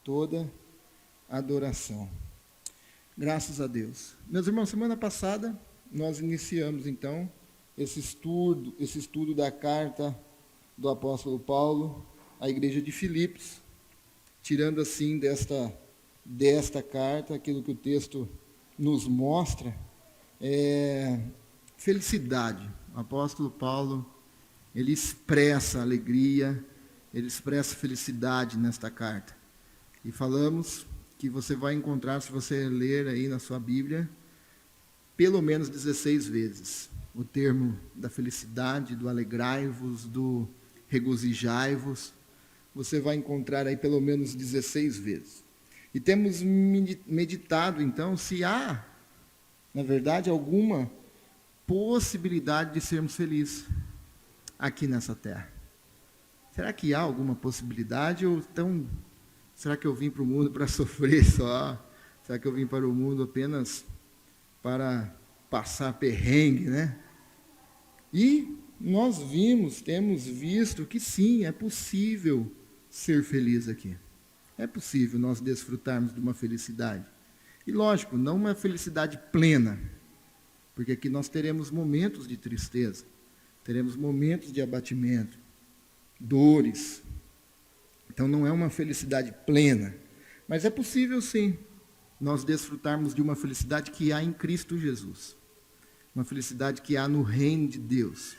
toda adoração. Graças a Deus. Meus irmãos, semana passada nós iniciamos então esse estudo da carta do apóstolo Paulo à igreja de Filipos, tirando assim desta carta aquilo que o texto nos mostra, felicidade. O apóstolo Paulo, ele expressa alegria, ele expressa felicidade nesta carta. E falamos que você vai encontrar, se você ler aí na sua Bíblia, pelo menos 16 vezes o termo da felicidade, do alegrai-vos, do regozijai-vos. Você vai encontrar aí pelo menos 16 vezes. E temos meditado, então, se há, na verdade, alguma possibilidade de sermos felizes aqui nessa terra. Será que há alguma possibilidade? Ou então, será que eu vim para o mundo para sofrer só? Será que eu vim para o mundo apenas para passar perrengue, né? E nós temos visto que sim, é possível ser feliz aqui. É possível nós desfrutarmos de uma felicidade. E lógico, não uma felicidade plena, porque aqui nós teremos momentos de tristeza, teremos momentos de abatimento, dores. Então não é uma felicidade plena, mas é possível sim nós desfrutarmos de uma felicidade que há em Cristo Jesus, uma felicidade que há no reino de Deus.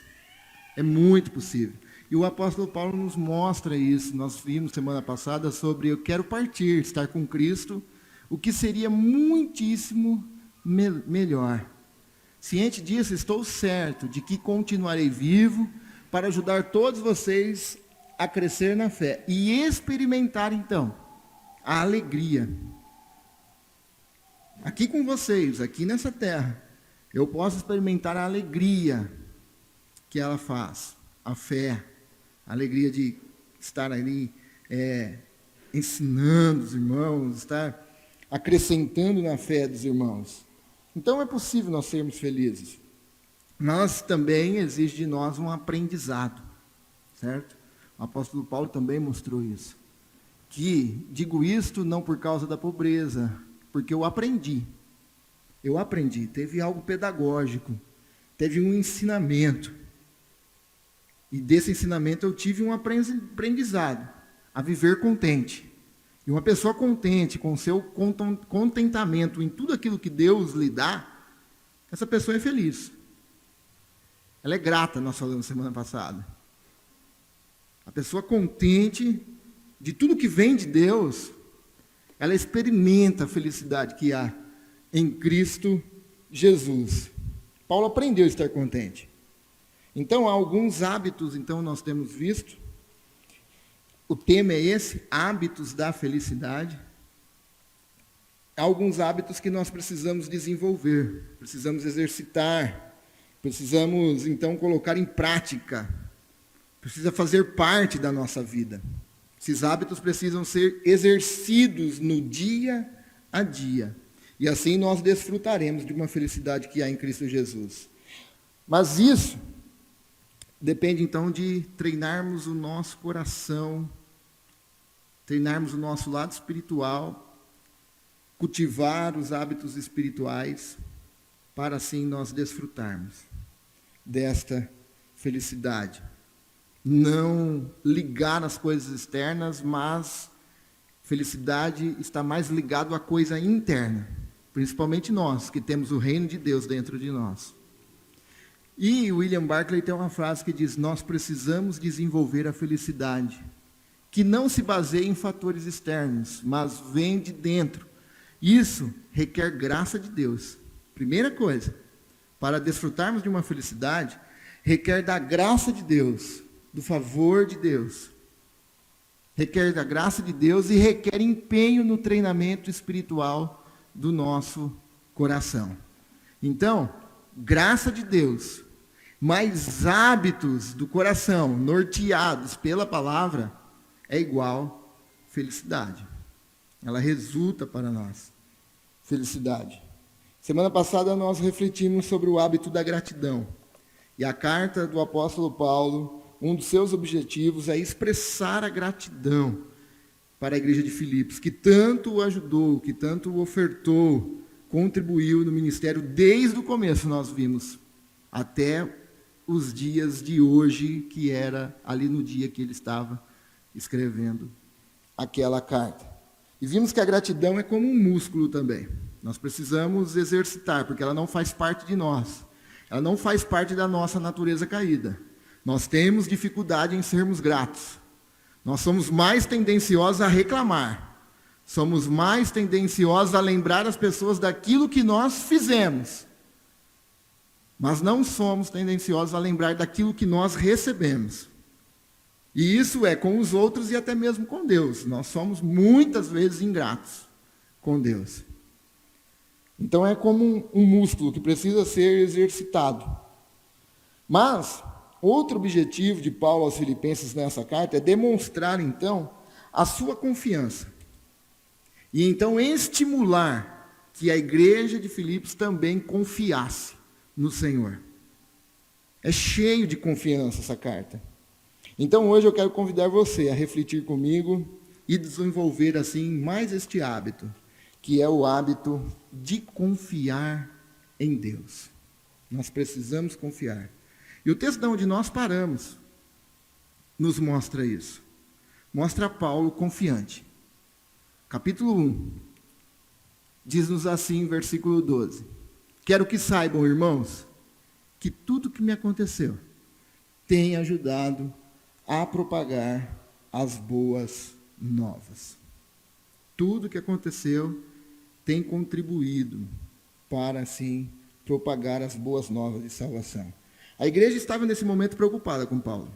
É muito possível. E o apóstolo Paulo nos mostra isso. Nós vimos semana passada sobre eu quero partir, estar com Cristo, o que seria muitíssimo melhor. Ciente disso, estou certo de que continuarei vivo para ajudar todos vocês a crescer na fé e experimentar então a alegria. Aqui com vocês, aqui nessa terra, eu posso experimentar a alegria que ela faz, a fé, a alegria de estar ali ensinando os irmãos, estar acrescentando na fé dos irmãos. Então é possível nós sermos felizes. Mas também exige de nós um aprendizado, certo? O apóstolo Paulo também mostrou isso. Que digo isto não por causa da pobreza, porque eu aprendi, teve algo pedagógico, teve um ensinamento. E desse ensinamento eu tive um aprendizado, a viver contente. E uma pessoa contente, com seu contentamento em tudo aquilo que Deus lhe dá, essa pessoa é feliz. Ela é grata, nós falamos semana passada. A pessoa contente de tudo que vem de Deus, ela experimenta a felicidade que há em Cristo Jesus. Paulo aprendeu a estar contente. Então, há alguns hábitos, então, nós temos visto. O tema é esse, hábitos da felicidade. Há alguns hábitos que nós precisamos desenvolver, precisamos exercitar, precisamos, então, colocar em prática. Precisa fazer parte da nossa vida. Esses hábitos precisam ser exercidos no dia a dia. E assim nós desfrutaremos de uma felicidade que há em Cristo Jesus. Mas isso depende então de treinarmos o nosso coração, treinarmos o nosso lado espiritual, cultivar os hábitos espirituais, para assim nós desfrutarmos desta felicidade. Não ligar nas coisas externas, mas felicidade está mais ligado à coisa interna, principalmente nós, que temos o reino de Deus dentro de nós. E William Barclay tem uma frase que diz: nós precisamos desenvolver a felicidade, que não se baseia em fatores externos, mas vem de dentro. Isso requer graça de Deus. Primeira coisa, para desfrutarmos de uma felicidade, requer da graça de Deus, do favor de Deus. Requer da graça de Deus e requer empenho no treinamento espiritual do nosso coração. Então, graça de Deus, mais hábitos do coração norteados pela palavra, é igual felicidade. Ela resulta para nós felicidade. Semana passada nós refletimos sobre o hábito da gratidão. E a carta do apóstolo Paulo, um dos seus objetivos é expressar a gratidão para a igreja de Filipos, que tanto o ajudou, que tanto o ofertou, contribuiu no ministério desde o começo, nós vimos, até os dias de hoje, que era ali no dia que ele estava escrevendo aquela carta. E vimos que a gratidão é como um músculo também. Nós precisamos exercitar, porque ela não faz parte de nós. Ela não faz parte da nossa natureza caída. Nós temos dificuldade em sermos gratos. Nós somos mais tendenciosos a reclamar. Somos mais tendenciosos a lembrar as pessoas daquilo que nós fizemos. Mas não somos tendenciosos a lembrar daquilo que nós recebemos. E isso é com os outros e até mesmo com Deus. Nós somos muitas vezes ingratos com Deus. Então é como um músculo que precisa ser exercitado. Mas outro objetivo de Paulo aos Filipenses nessa carta é demonstrar então a sua confiança. E então estimular que a igreja de Filipos também confiasse no Senhor. É cheio de confiança essa carta. Então hoje eu quero convidar você a refletir comigo e desenvolver assim mais este hábito, que é o hábito de confiar em Deus. Nós precisamos confiar. E o texto de onde nós paramos nos mostra isso. Mostra Paulo confiante. Capítulo 1 diz-nos assim, versículo 12. Quero que saibam, irmãos, que tudo que me aconteceu tem ajudado a propagar as boas novas. Tudo que aconteceu tem contribuído para, assim, propagar as boas novas de salvação. A igreja estava, nesse momento, preocupada com Paulo.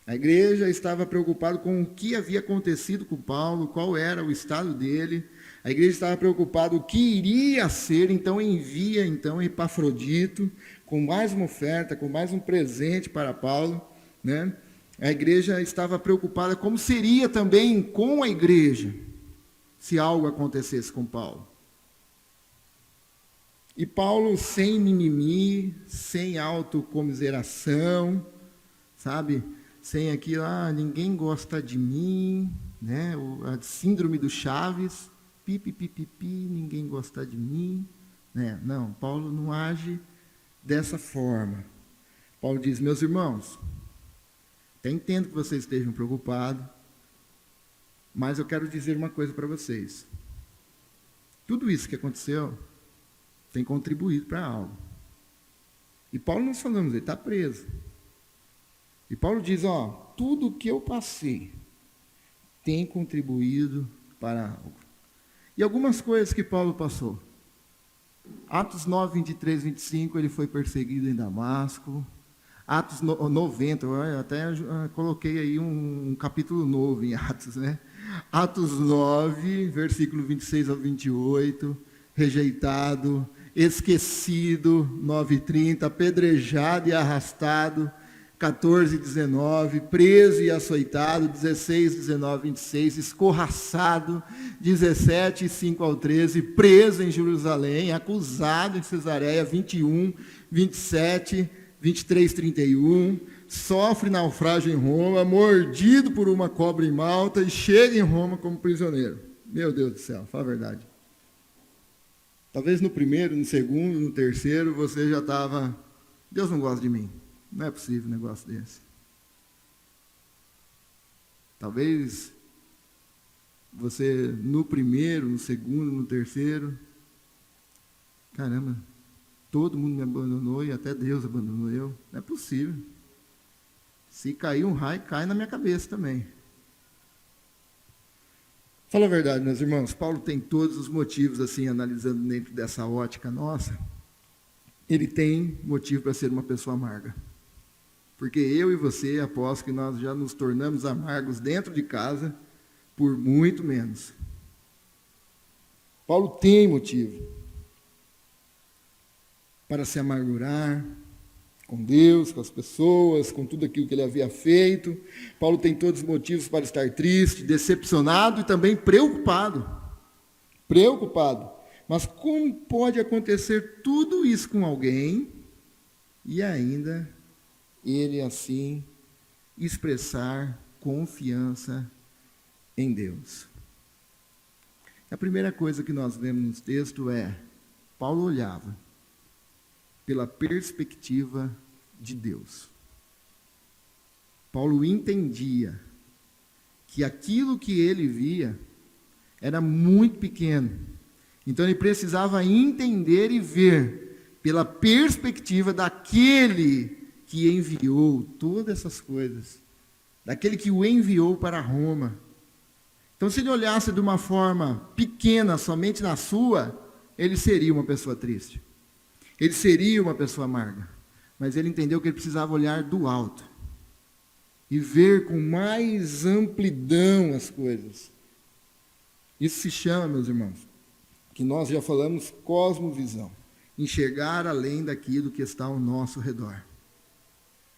A igreja estava preocupada com o que havia acontecido com Paulo, qual era o estado dele. A igreja estava preocupada com o que iria ser, então envia Epafrodito com mais uma oferta, com mais um presente para Paulo, né? A igreja estava preocupada como seria também com a igreja se algo acontecesse com Paulo. E Paulo, sem mimimi, sem autocomiseração, sabe? Sem aquilo, ninguém gosta de mim, né? A síndrome do Chaves, pipi, ninguém gosta de mim, né? Não, Paulo não age dessa forma. Paulo diz, meus irmãos, até entendo que vocês estejam preocupados, mas eu quero dizer uma coisa para vocês. Tudo isso que aconteceu tem contribuído para algo. E Paulo, nós falamos, ele está preso. E Paulo diz, tudo o que eu passei tem contribuído para algo. E algumas coisas que Paulo passou. Atos 9, 23, 25, ele foi perseguido em Damasco. Atos 90, eu até coloquei aí um capítulo novo em Atos, né? Atos 9, versículo 26 ao 28, rejeitado, esquecido, 9:30, apedrejado e arrastado, 14, 19, preso e açoitado, 16, 19, 26, escorraçado, 17, 5 ao 13, preso em Jerusalém, acusado em Cesareia, 21, 27, 23, 31, sofre naufrágio em Roma, mordido por uma cobra em Malta e chega em Roma como prisioneiro. Meu Deus do céu, fala a verdade. Talvez no primeiro, no segundo, no terceiro, você já estava, Deus não gosta de mim. Não é possível um negócio desse. Talvez você no primeiro, no segundo, no terceiro, caramba, todo mundo me abandonou e até Deus abandonou eu. Não é possível. Se cair um raio, cai na minha cabeça também. Fala a verdade, meus irmãos, Paulo tem todos os motivos, assim, analisando dentro dessa ótica nossa, ele tem motivo para ser uma pessoa amarga. Porque eu e você, aposto que nós já nos tornamos amargos dentro de casa por muito menos. Paulo tem motivo para se amargurar com Deus, com as pessoas, com tudo aquilo que ele havia feito. Paulo tem todos os motivos para estar triste, decepcionado e também preocupado. Preocupado. Mas como pode acontecer tudo isso com alguém e ainda ele assim expressar confiança em Deus. A primeira coisa que nós vemos no texto é, Paulo olhava pela perspectiva de Deus. Paulo entendia que aquilo que ele via era muito pequeno. Então ele precisava entender e ver pela perspectiva daquele que enviou todas essas coisas, daquele que o enviou para Roma. Então, se ele olhasse de uma forma pequena, somente na sua, ele seria uma pessoa triste. Ele seria uma pessoa amarga. Mas ele entendeu que ele precisava olhar do alto e ver com mais amplidão as coisas. Isso se chama, meus irmãos, que nós já falamos, cosmovisão. Enxergar além daquilo que está ao nosso redor.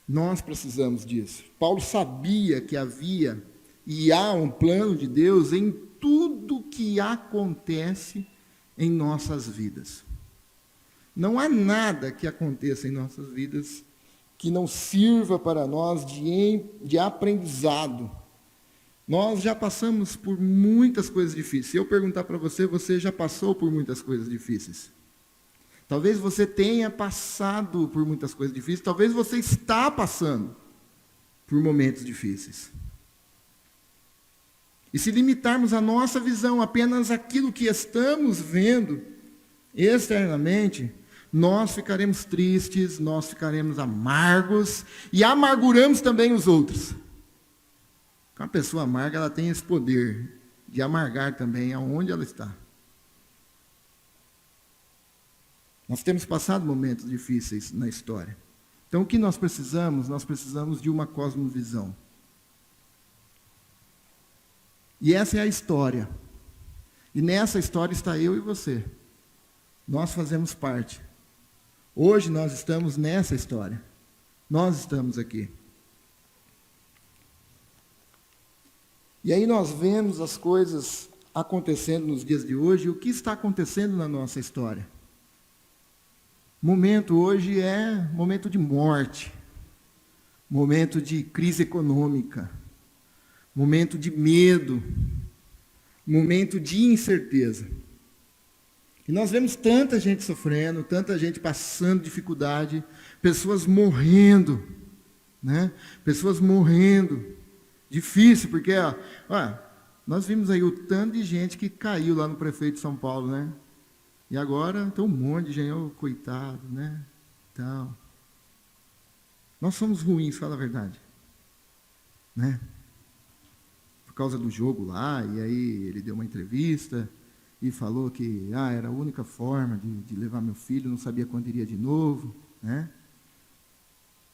Nós precisamos disso. Paulo sabia que havia e há um plano de Deus em tudo que acontece em nossas vidas. Não há nada que aconteça em nossas vidas que não sirva para nós de aprendizado. Nós já passamos por muitas coisas difíceis. Se eu perguntar para você, você já passou por muitas coisas difíceis. Talvez você tenha passado por muitas coisas difíceis, talvez você está passando por momentos difíceis. E se limitarmos a nossa visão apenas àquilo que estamos vendo externamente, nós ficaremos tristes, nós ficaremos amargos e amarguramos também os outros. Uma pessoa amarga, ela tem esse poder de amargar também aonde ela está. Nós temos passado momentos difíceis na história. Então, o que nós precisamos? Nós precisamos de uma cosmovisão. E essa é a história. E nessa história está eu e você. Nós fazemos parte. Hoje nós estamos nessa história. Nós estamos aqui. E aí nós vemos as coisas acontecendo nos dias de hoje. E o que está acontecendo na nossa história? O momento hoje é momento de morte. Momento de crise econômica. Momento de medo, momento de incerteza. E nós vemos tanta gente sofrendo, tanta gente passando dificuldade, pessoas morrendo, né? Pessoas morrendo. Difícil, porque nós vimos aí o tanto de gente que caiu lá no prefeito de São Paulo, né? E agora tem um monte de gente, coitado, né? Então, nós somos ruins, fala a verdade, né? Por causa do jogo lá, e aí ele deu uma entrevista e falou que era a única forma de levar meu filho, não sabia quando iria de novo, né?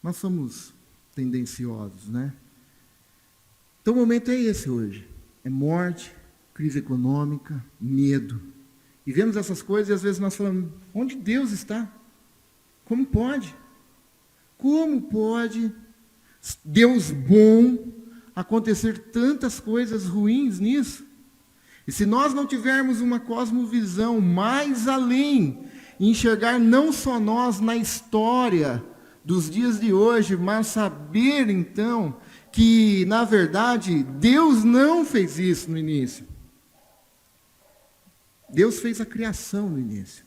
Nós somos tendenciosos, né? Então o momento é esse hoje, é morte, crise econômica, medo. E vemos essas coisas e às vezes nós falamos, onde Deus está? Como pode? Como pode Deus bom acontecer tantas coisas ruins nisso? E se nós não tivermos uma cosmovisão mais além, enxergar não só nós na história dos dias de hoje, mas saber então que, na verdade, Deus não fez isso no início. Deus fez a criação no início.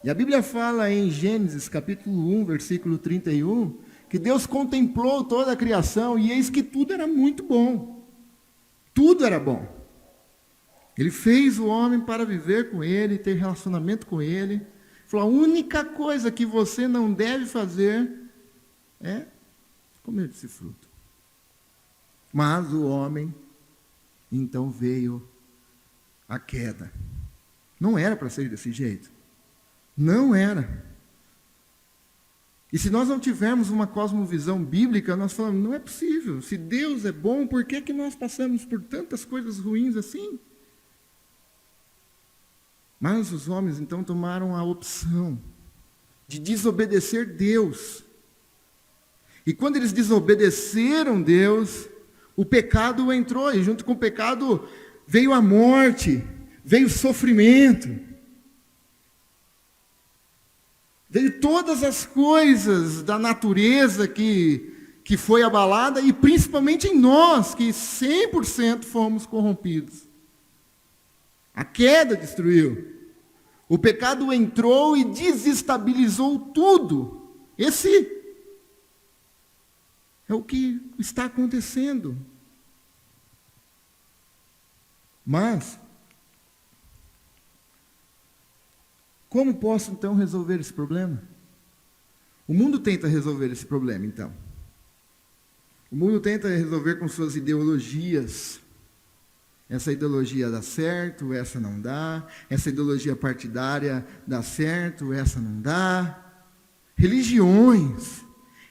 E a Bíblia fala em Gênesis capítulo 1, versículo 31, que Deus contemplou toda a criação e eis que tudo era muito bom. Tudo era bom. Ele fez o homem para viver com ele, ter relacionamento com ele. Falou, a única coisa que você não deve fazer é comer desse fruto. Mas o homem, então veio a queda. Não era para ser desse jeito. Não era. E se nós não tivermos uma cosmovisão bíblica, nós falamos, não é possível. Se Deus é bom, por que nós passamos por tantas coisas ruins assim? Mas os homens então tomaram a opção de desobedecer Deus. E quando eles desobedeceram Deus, o pecado entrou, e junto com o pecado veio a morte, veio o sofrimento. Veio todas as coisas da natureza que que foi abalada e principalmente em nós, que 100% fomos corrompidos. A queda destruiu. O pecado entrou e desestabilizou tudo. Esse é o que está acontecendo. Mas, como posso então resolver esse problema? O mundo tenta resolver esse problema, então. O mundo tenta resolver com suas ideologias. Essa ideologia dá certo, essa não dá. Essa ideologia partidária dá certo, essa não dá. Religiões.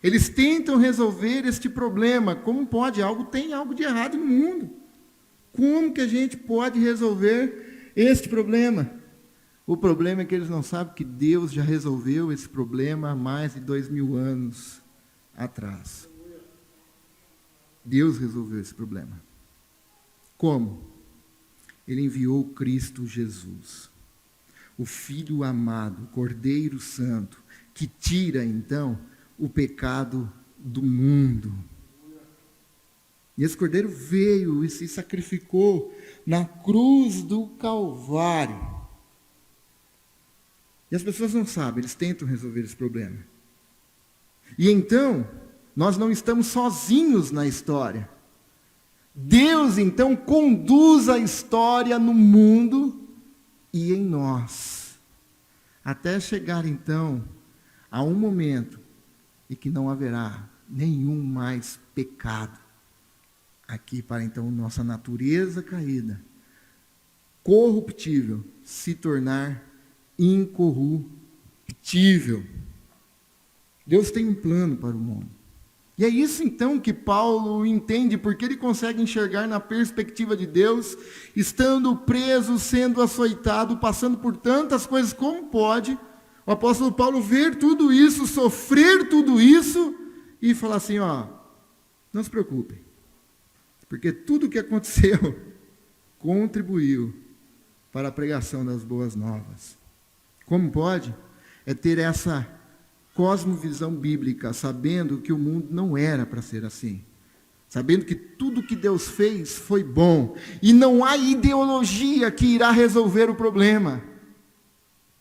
Eles tentam resolver este problema. Como pode? Tem algo de errado no mundo. Como que a gente pode resolver este problema? O problema é que eles não sabem que Deus já resolveu esse problema há mais de 2000 anos atrás. Deus resolveu esse problema. Como? Ele enviou Cristo Jesus, o Filho amado, o Cordeiro Santo, que tira, então, o pecado do mundo. E esse Cordeiro veio e se sacrificou na cruz do Calvário. E as pessoas não sabem, eles tentam resolver esse problema. E então, nós não estamos sozinhos na história. Deus, então, conduz a história no mundo e em nós. Até chegar, então, a um momento em que não haverá nenhum mais pecado. Aqui para, então, nossa natureza caída, corruptível, se tornar incorruptível. Deus tem um plano para o mundo. E é isso então que Paulo entende, porque ele consegue enxergar na perspectiva de Deus, estando preso, sendo açoitado, passando por tantas coisas, como pode o apóstolo Paulo ver tudo isso, sofrer tudo isso, e falar assim, não se preocupem, porque tudo o que aconteceu contribuiu para a pregação das boas novas. Como pode? É ter essa cosmovisão bíblica, sabendo que o mundo não era para ser assim. Sabendo que tudo que Deus fez foi bom. E não há ideologia que irá resolver o problema.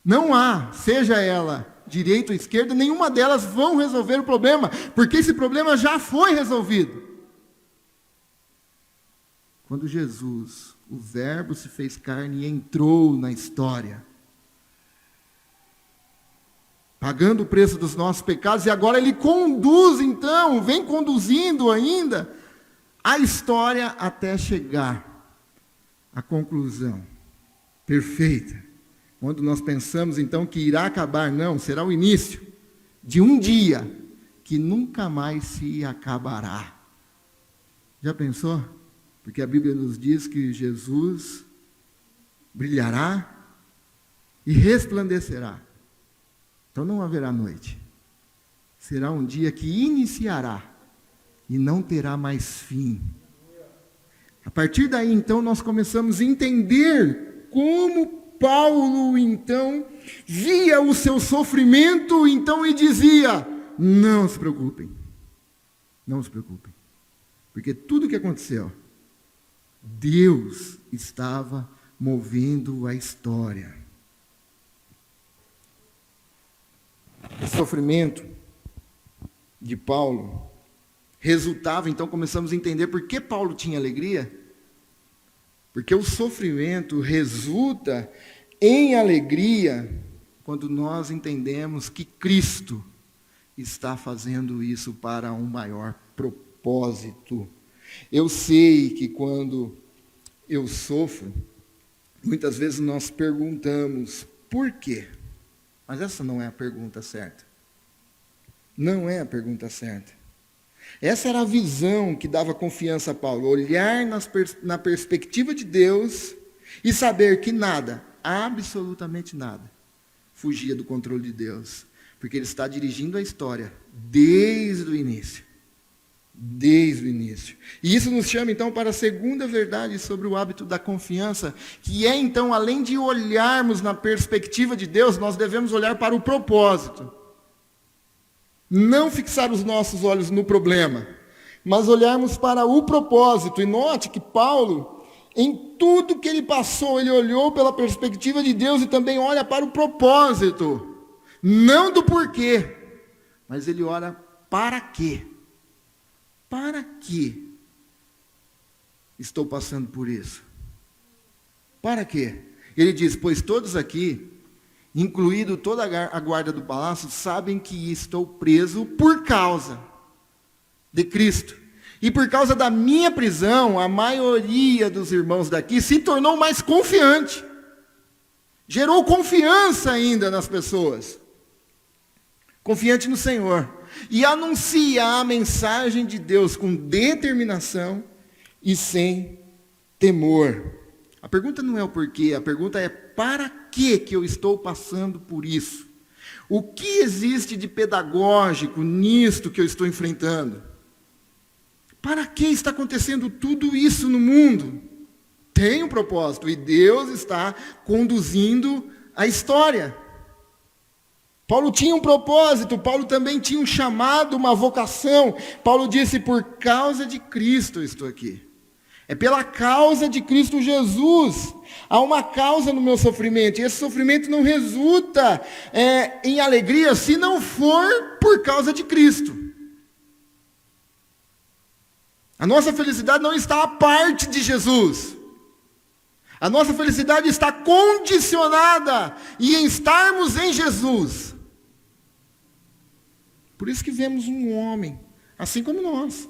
Não há, seja ela direita ou esquerda, nenhuma delas vão resolver o problema, porque esse problema já foi resolvido. Quando Jesus, o Verbo, se fez carne e entrou na história, pagando o preço dos nossos pecados, e agora Ele conduz, então, vem conduzindo ainda a história até chegar à conclusão perfeita. Quando nós pensamos, então, que irá acabar, não, será o início de um dia que nunca mais se acabará. Já pensou? Porque a Bíblia nos diz que Jesus brilhará e resplandecerá. Então não haverá noite. Será um dia que iniciará e não terá mais fim. A partir daí, então, nós começamos a entender como Paulo, então, via o seu sofrimento, então, e dizia, não se preocupem. Não se preocupem. Porque tudo o que aconteceu, Deus estava movendo a história. O sofrimento de Paulo resultava, então começamos a entender por que Paulo tinha alegria. Porque o sofrimento resulta em alegria quando nós entendemos que Cristo está fazendo isso para um maior propósito. Eu sei que quando eu sofro, muitas vezes nós perguntamos, por quê? Mas essa não é a pergunta certa. Não é a pergunta certa. Essa era a visão que dava confiança a Paulo. Olhar na perspectiva de Deus e saber que nada, absolutamente nada, fugia do controle de Deus. Porque Ele está dirigindo a história desde o início. Desde o início. E isso nos chama, então, para a segunda verdade sobre o hábito da confiança, que é, então, além de olharmos na perspectiva de Deus, nós devemos olhar para o propósito. Não fixar os nossos olhos no problema, mas olharmos para o propósito. E note que Paulo, em tudo que ele passou, ele olhou pela perspectiva de Deus e também olha para o propósito. Não do porquê, mas ele ora para quê? Para que estou passando por isso? Para quê? Ele diz, pois todos aqui, incluído toda a guarda do palácio, sabem que estou preso por causa de Cristo. E por causa da minha prisão, a maioria dos irmãos daqui se tornou mais confiante. Gerou confiança ainda nas pessoas. Confiante no Senhor. E anuncia a mensagem de Deus com determinação e sem temor. A pergunta não é o porquê, a pergunta é para que eu estou passando por isso? O que existe de pedagógico nisto que eu estou enfrentando? Para que está acontecendo tudo isso no mundo? Tem um propósito e Deus está conduzindo a história. Paulo tinha um propósito, Paulo também tinha um chamado, uma vocação. Paulo disse, por causa de Cristo eu estou aqui. É pela causa de Cristo Jesus. Há uma causa no meu sofrimento. E esse sofrimento não resulta em alegria se não for por causa de Cristo. A nossa felicidade não está à parte de Jesus. A nossa felicidade está condicionada em estarmos em Jesus. Por isso que vemos um homem, assim como nós,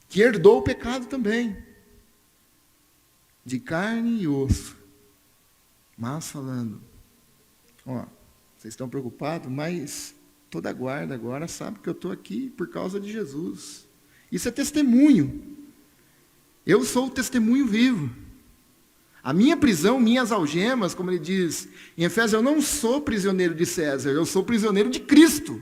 que herdou o pecado também, de carne e osso. Mas falando, vocês estão preocupados, mas toda a guarda agora sabe que eu estou aqui por causa de Jesus. Isso é testemunho. Eu sou o testemunho vivo. A minha prisão, minhas algemas, como ele diz em Efésios, eu não sou prisioneiro de César, eu sou prisioneiro de Cristo.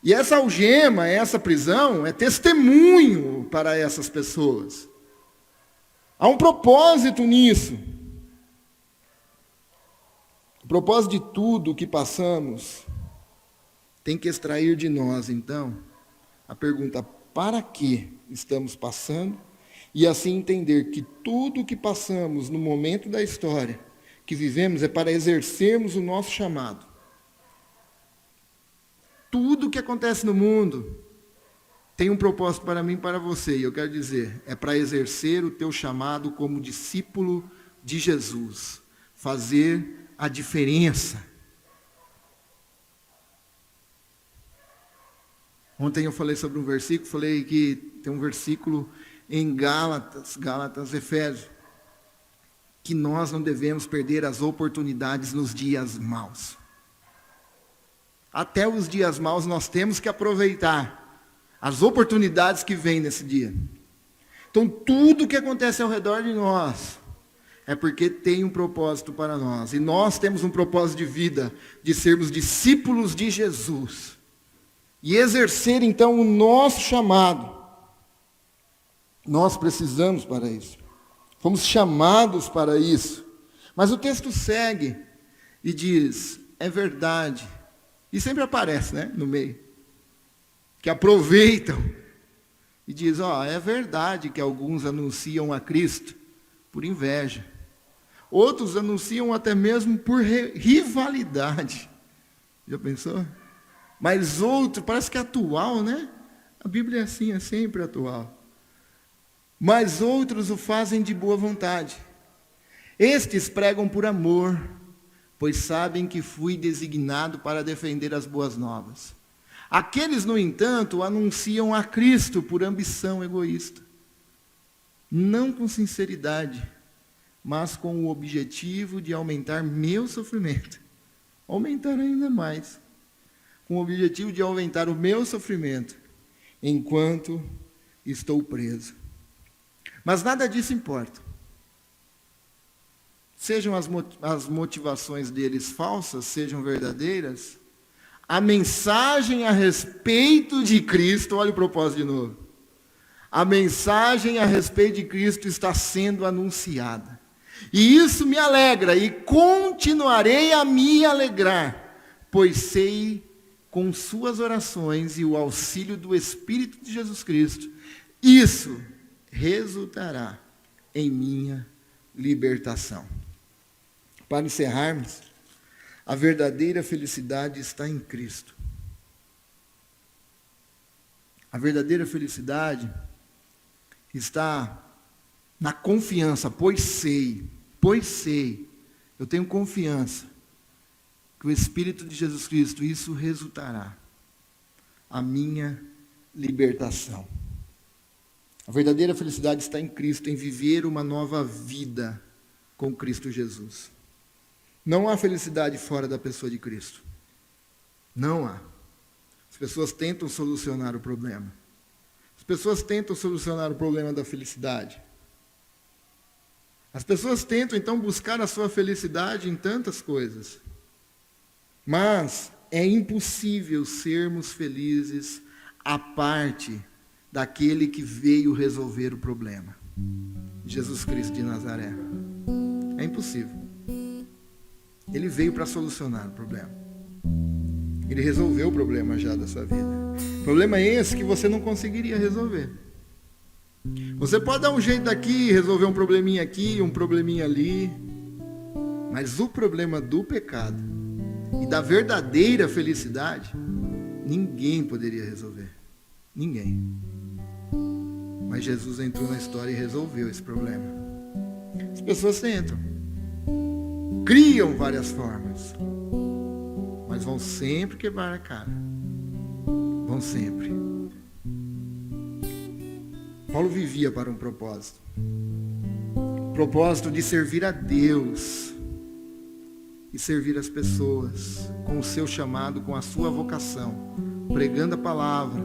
E essa algema, essa prisão, é testemunho para essas pessoas. Há um propósito nisso. O propósito de tudo o que passamos tem que extrair de nós, então, a pergunta, para que estamos passando? E assim entender que tudo o que passamos no momento da história que vivemos é para exercermos o nosso chamado. Tudo o que acontece no mundo tem um propósito para mim e para você. E eu quero dizer, é para exercer o teu chamado como discípulo de Jesus. Fazer a diferença. Ontem eu falei sobre um versículo, falei que tem um versículo em Gálatas, Efésios, que nós não devemos perder as oportunidades nos dias maus. Até os dias maus nós temos que aproveitar as oportunidades que vêm nesse dia. Então tudo que acontece ao redor de nós é porque tem um propósito para nós. E nós temos um propósito de vida, de sermos discípulos de Jesus. E exercer então o nosso chamado. Nós precisamos para isso. Fomos chamados para isso. Mas o texto segue e diz, é verdade. E sempre aparece, no meio. Que aproveitam. E diz, é verdade que alguns anunciam a Cristo por inveja. Outros anunciam até mesmo por rivalidade. Já pensou? Mas outro, parece que é atual, A Bíblia é assim, é sempre atual. Mas outros o fazem de boa vontade. Estes pregam por amor, pois sabem que fui designado para defender as boas novas. Aqueles, no entanto, anunciam a Cristo por ambição egoísta. Não com sinceridade, mas com o objetivo de aumentar meu sofrimento. Aumentar ainda mais. Com o objetivo de aumentar o meu sofrimento, enquanto estou preso. Mas nada disso importa. Sejam as motivações deles falsas, sejam verdadeiras, a mensagem a respeito de Cristo, olha o propósito de novo. A mensagem a respeito de Cristo está sendo anunciada. E isso me alegra e continuarei a me alegrar, pois sei com suas orações e o auxílio do Espírito de Jesus Cristo, isso resultará em minha libertação. Para encerrarmos, a verdadeira felicidade está em Cristo. A verdadeira felicidade está na confiança, pois sei, eu tenho confiança que o Espírito de Jesus Cristo, isso resultará a minha libertação. A verdadeira felicidade está em Cristo, em viver uma nova vida com Cristo Jesus. Não há felicidade fora da pessoa de Cristo. Não há. As pessoas tentam solucionar o problema. As pessoas tentam solucionar o problema da felicidade. As pessoas tentam, então, buscar a sua felicidade em tantas coisas. Mas é impossível sermos felizes à parte daquele que veio resolver o problema. Jesus Cristo de Nazaré. É impossível. Ele veio para solucionar o problema. Ele resolveu o problema já da sua vida. O problema é esse que você não conseguiria resolver. Você pode dar um jeito aqui, resolver um probleminha aqui, um probleminha ali. Mas o problema do pecado e da verdadeira felicidade, ninguém poderia resolver. Ninguém. Mas Jesus entrou na história e resolveu esse problema. As pessoas tentam. Criam várias formas. Mas vão sempre quebrar a cara. Vão sempre. Paulo vivia para um propósito. O propósito de servir a Deus e servir as pessoas com o seu chamado, com a sua vocação, pregando a palavra,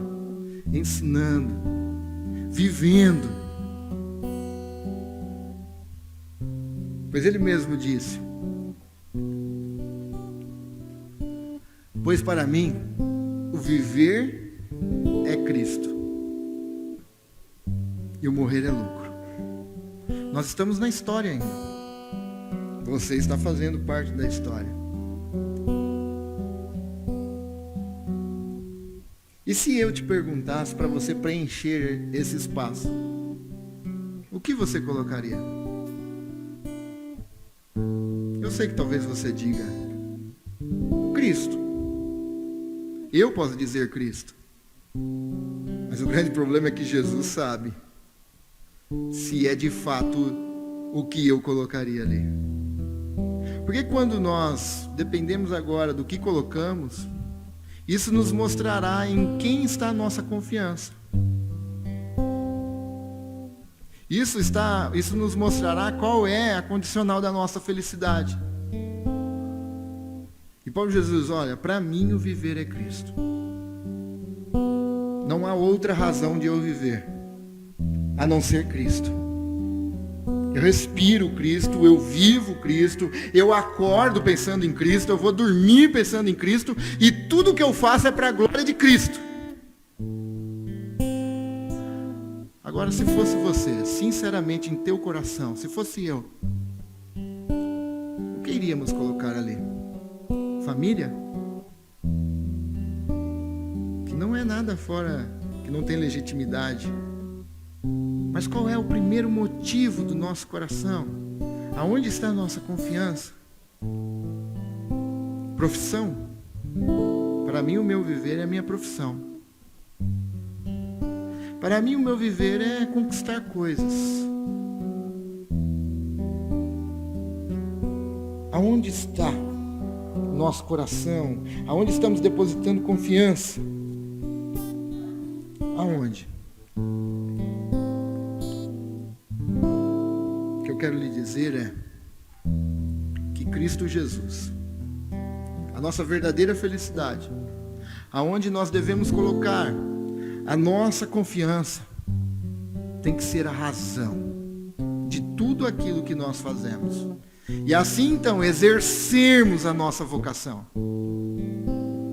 ensinando, vivendo. Pois ele mesmo disse: pois para mim o viver é Cristo e o morrer é lucro. Nós estamos na história ainda. Você está fazendo parte da história. E se eu te perguntasse para você preencher esse espaço, o que você colocaria? Eu sei que talvez você diga Cristo. Eu posso dizer Cristo. Mas o grande problema é que Jesus sabe se é de fato o que eu colocaria ali. Porque quando nós dependemos agora do que colocamos, isso nos mostrará em quem está a nossa confiança. Isso nos mostrará qual é a condicional da nossa felicidade. E Paulo Jesus, olha, para mim o viver é Cristo. Não há outra razão de eu viver, a não ser Cristo. Eu respiro Cristo, eu vivo Cristo, eu acordo pensando em Cristo, eu vou dormir pensando em Cristo, e tudo que eu faço é para a glória de Cristo. Agora, se fosse você, sinceramente em teu coração, se fosse eu, o que iríamos colocar ali? Família? Que não é nada fora, que não tem legitimidade. Mas qual é o primeiro motivo do nosso coração? Aonde está a nossa confiança? Profissão? Para mim o meu viver é a minha profissão. Para mim o meu viver é conquistar coisas. Aonde está o nosso coração? Aonde estamos depositando confiança? Aonde? O que eu quero lhe dizer é que Cristo Jesus, a nossa verdadeira felicidade, aonde nós devemos colocar a nossa confiança, tem que ser a razão de tudo aquilo que nós fazemos. E assim então exercermos a nossa vocação.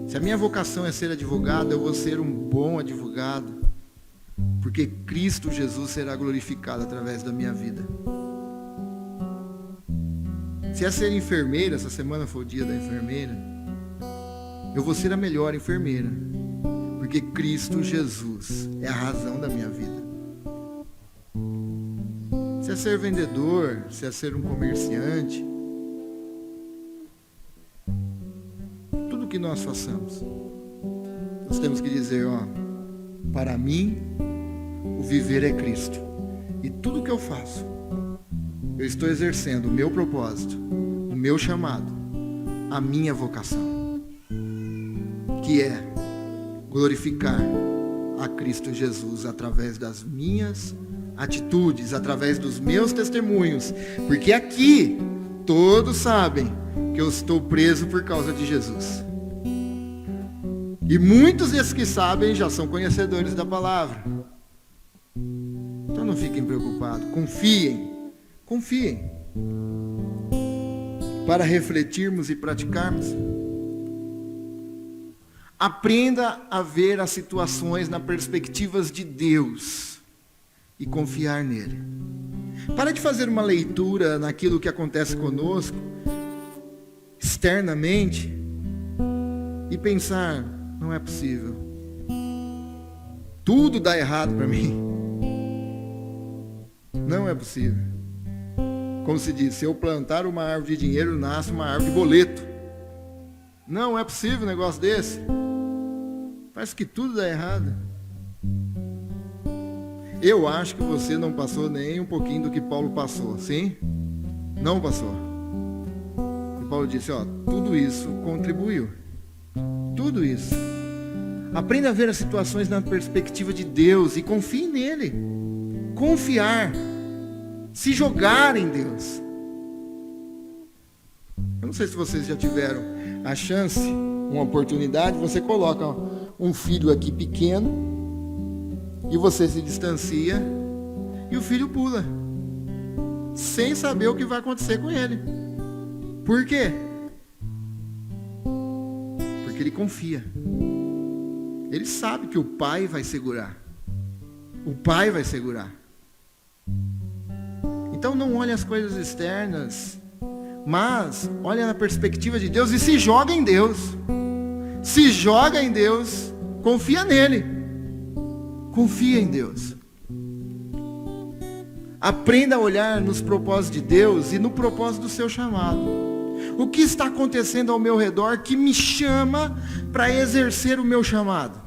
Se a minha vocação é ser advogado, eu vou ser um bom advogado, porque Cristo Jesus será glorificado através da minha vida. Se é ser enfermeira, essa semana foi o dia da enfermeira, eu vou ser a melhor enfermeira, porque Cristo Jesus é a razão da minha vida. Se é ser vendedor, se é ser um comerciante, tudo que nós façamos, nós temos que dizer, para mim, o viver é Cristo. E tudo que eu faço, eu estou exercendo o meu propósito, o meu chamado, a minha vocação, que é glorificar a Cristo Jesus através das minhas atitudes, através dos meus testemunhos, porque aqui todos sabem que eu estou preso por causa de Jesus. E muitos desses que sabem já são conhecedores da palavra. Então não fiquem preocupados, confiem, para refletirmos e praticarmos. Aprenda a ver as situações na perspectiva de Deus e confiar nele. Para de fazer uma leitura naquilo que acontece conosco, externamente, e pensar, não é possível. Tudo dá errado para mim. Não é possível. Como se diz, se eu plantar uma árvore de dinheiro, nasce uma árvore de boleto. Não é possível um negócio desse. Parece que tudo dá errado. Eu acho que você não passou nem um pouquinho do que Paulo passou, sim? Não passou. E Paulo disse, tudo isso contribuiu. Tudo isso. Aprenda a ver as situações na perspectiva de Deus e confie nele. Confiar. Se jogar em Deus. Eu não sei se vocês já tiveram a chance, uma oportunidade, você coloca um filho aqui pequeno e você se distancia e o filho pula, sem saber o que vai acontecer com ele. Por quê? Porque ele confia. Ele sabe que o pai vai segurar. O pai vai segurar. Então não olhe as coisas externas, mas olhe na perspectiva de Deus e se joga em Deus. Se joga em Deus, confia nele. Confia em Deus. Aprenda a olhar nos propósitos de Deus e no propósito do seu chamado. O que está acontecendo ao meu redor que me chama para exercer o meu chamado?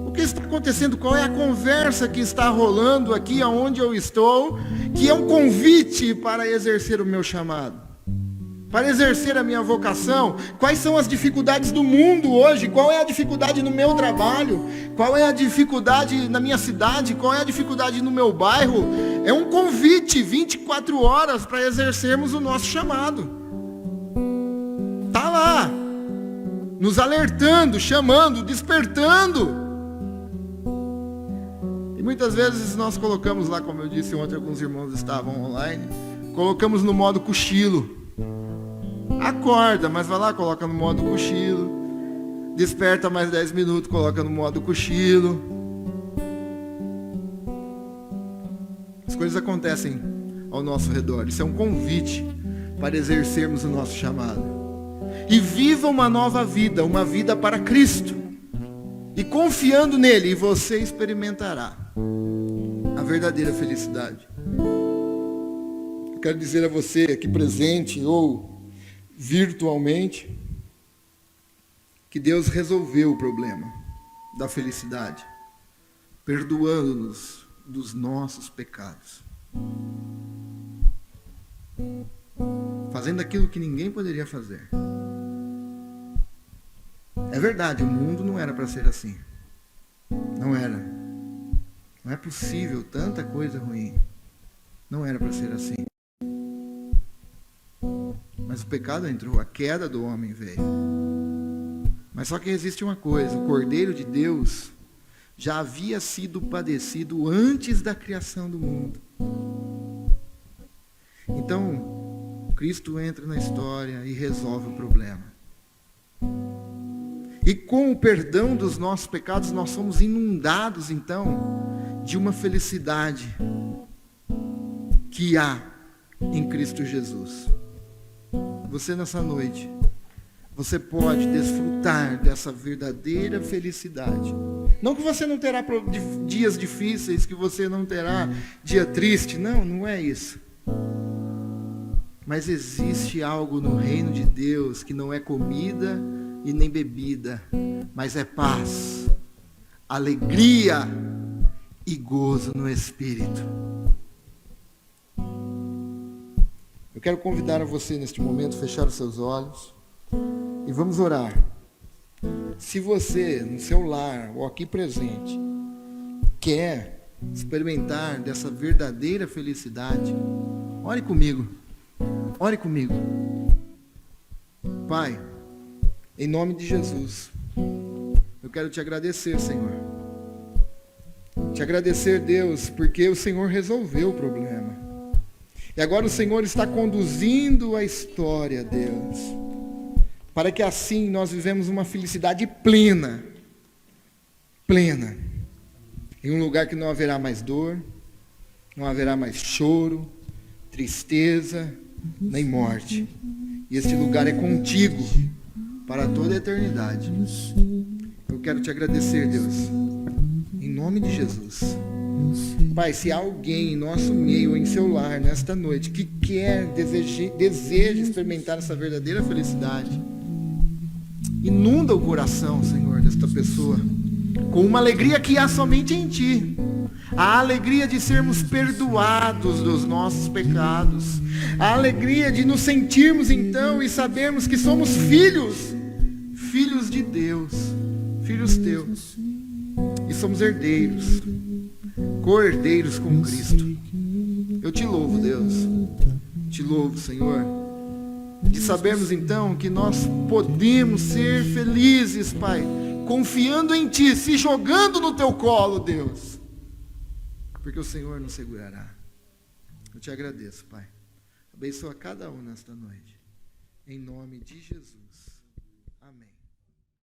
O que está acontecendo? Qual é a conversa que está rolando aqui onde eu estou, que é um convite para exercer o meu chamado? Para exercer a minha vocação? Quais são as dificuldades do mundo hoje? Qual é a dificuldade no meu trabalho? Qual é a dificuldade na minha cidade? Qual é a dificuldade no meu bairro? É um convite 24 horas para exercermos o nosso chamado. Está lá, nos alertando, chamando, despertando. E muitas vezes nós colocamos lá, como eu disse ontem, alguns irmãos estavam online, colocamos no modo cochilo. Acorda, mas vai lá, coloca no modo cochilo. Desperta mais 10 minutos, coloca no modo cochilo. As coisas acontecem ao nosso redor. Isso é um convite para exercermos o nosso chamado. E viva uma nova vida, uma vida para Cristo. E confiando nele, você experimentará a verdadeira felicidade. Eu quero dizer a você aqui presente ou virtualmente, que Deus resolveu o problema da felicidade, perdoando-nos dos nossos pecados, fazendo aquilo que ninguém poderia fazer. É verdade, o mundo não era para ser assim. Não era. Não é possível, tanta coisa ruim. Não era para ser assim. Mas o pecado entrou, a queda do homem veio. Mas só que existe uma coisa, o Cordeiro de Deus já havia sido padecido antes da criação do mundo. Então, Cristo entra na história e resolve o problema. E com o perdão dos nossos pecados, nós somos inundados, então, de uma felicidade que há em Cristo Jesus. Você nessa noite, você pode desfrutar dessa verdadeira felicidade. Não que você não terá dias difíceis, que você não terá dia triste. Não, não é isso. Mas existe algo no reino de Deus que não é comida e nem bebida, mas é paz, alegria e gozo no Espírito. Eu quero convidar a você neste momento a fechar os seus olhos e vamos orar. Se você, no seu lar ou aqui presente, quer experimentar dessa verdadeira felicidade, ore comigo. Ore comigo. Pai, em nome de Jesus, eu quero te agradecer, Senhor. Te agradecer, Deus, porque o Senhor resolveu o problema. E agora o Senhor está conduzindo a história, Deus, para que assim nós vivemos uma felicidade plena, em um lugar que não haverá mais dor, não haverá mais choro, tristeza, nem morte. E este lugar é contigo para toda a eternidade. Eu quero te agradecer, Deus, em nome de Jesus. Pai, se há alguém em nosso meio, em seu lar, nesta noite, que quer, deseja experimentar essa verdadeira felicidade, inunda o coração, Senhor, desta pessoa, com uma alegria que há somente em Ti. A alegria de sermos perdoados dos nossos pecados. A alegria de nos sentirmos então e sabermos que somos filhos de Deus, filhos teus. E somos herdeiros, co-herdeiros com Cristo. Eu te louvo, Deus. Te louvo, Senhor. De sabermos então que nós podemos ser felizes, Pai, confiando em Ti, se jogando no Teu colo, Deus. Porque o Senhor nos segurará. Eu te agradeço, Pai. Abençoa cada um nesta noite. Em nome de Jesus. Amém.